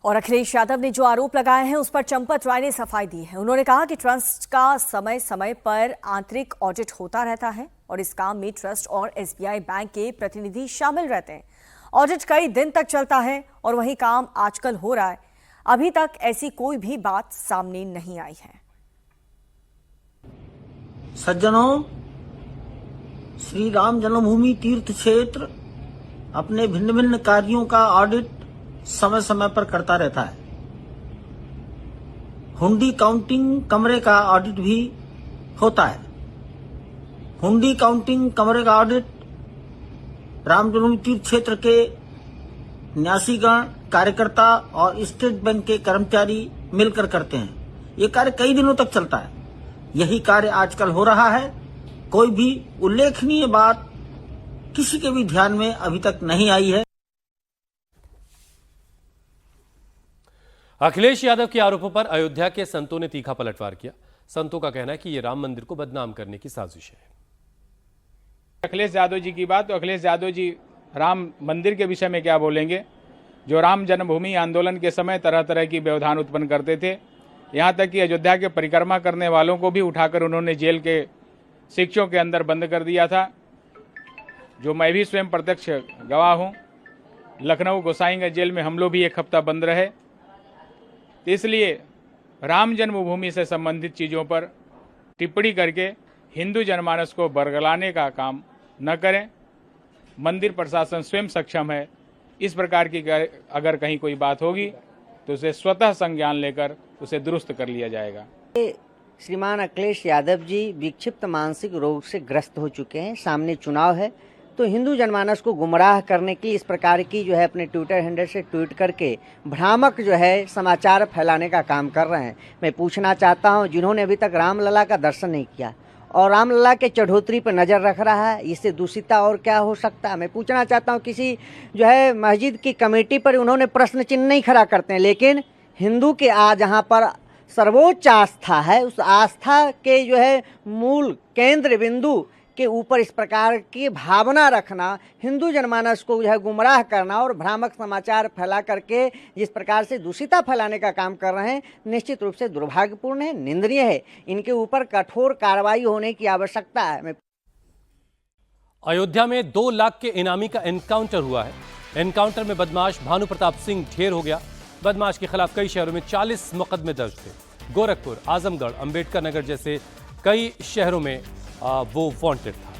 और अखिलेश यादव ने जो आरोप लगाए हैं उस पर चंपत राय ने सफाई दी है। उन्होंने कहा कि ट्रस्ट का समय समय पर आंतरिक ऑडिट होता रहता है और इस काम में ट्रस्ट और एसबीआई बैंक के प्रतिनिधि शामिल रहते हैं। ऑडिट कई दिन तक चलता है और वही काम आजकल हो रहा है। अभी तक ऐसी कोई भी बात सामने नहीं आई है। सज्जनों, श्री राम जन्मभूमि तीर्थ क्षेत्र अपने भिन्न भिन्न कार्यों का ऑडिट समय समय पर करता रहता है। हुंडी काउंटिंग कमरे का ऑडिट भी होता है। हुंडी काउंटिंग कमरे का ऑडिट राम जन्मभूमि तीर्थ क्षेत्र के न्यासीगण, कार्यकर्ता और स्टेट बैंक के कर्मचारी मिलकर करते हैं। ये कार्य कई दिनों तक चलता है। यही कार्य आजकल हो रहा है। कोई भी उल्लेखनीय बात किसी के भी ध्यान में अभी तक नहीं आई है। अखिलेश यादव के आरोपों पर अयोध्या के संतों ने तीखा पलटवार किया। संतों का कहना है कि यह राम मंदिर को बदनाम करने की साजिश है। अखिलेश यादव जी की बात, तो अखिलेश यादव जी राम मंदिर के विषय में क्या बोलेंगे, जो राम जन्मभूमि आंदोलन के समय तरह तरह की व्यवधान उत्पन्न करते थे। यहां तक कि अयोध्या के परिक्रमा करने वालों को भी उठाकर उन्होंने जेल के शिक्षों के अंदर बंद कर दिया था, जो मैं भी स्वयं प्रत्यक्ष गवाह हूं। लखनऊ गोसाईगंज जेल में हम लोग भी एक हफ्ता बंद रहे। इसलिए राम जन्मभूमि से संबंधित चीज़ों पर टिप्पणी करके हिंदू जनमानस को बरगलाने का काम न करें। मंदिर प्रशासन स्वयं सक्षम है। इस प्रकार की अगर कहीं कोई बात होगी तो उसे स्वतः संज्ञान लेकर उसे दुरुस्त कर लिया जाएगा। श्रीमान अखिलेश यादव जी विक्षिप्त मानसिक रोग से ग्रस्त हो चुके हैं। सामने चुनाव है तो हिंदू जनमानस को गुमराह करने की इस प्रकार की जो है अपने ट्विटर हैंडल से ट्वीट करके भ्रामक जो है समाचार फैलाने का काम कर रहे हैं। मैं पूछना चाहता हूं, जिन्होंने अभी तक रामलला का दर्शन नहीं किया और रामलला के चढ़ोतरी पर नजर रख रहा है, इससे दूषिता और क्या हो सकता है। मैं पूछना चाहता हूं, किसी जो है मस्जिद की कमेटी पर उन्होंने प्रश्न चिन्ह नहीं खड़ा करते हैं, लेकिन हिंदू के जहाँ पर सर्वोच्च आस्था है, उस आस्था के जो है मूल केंद्र बिंदु के ऊपर इस प्रकार की भावना रखना, हिंदू जनमानस को जो है गुमराह करना और भ्रामक समाचार फैला करके जिस प्रकार से दूषिता फैलाने का काम कर रहे हैं, निश्चित रूप से दुर्भाग्यपूर्ण है, निंदनीय है। इनके ऊपर कठोर कार्रवाई होने की आवश्यकता है। अयोध्या में 2 लाख के इनामी का एनकाउंटर हुआ है। एनकाउंटर में बदमाश भानु प्रताप सिंह ढेर हो गया। बदमाश के खिलाफ कई शहरों में 40 मुकदमे दर्ज थे। गोरखपुर, आजमगढ़, अंबेडकर नगर जैसे कई शहरों में वो वांटेड था।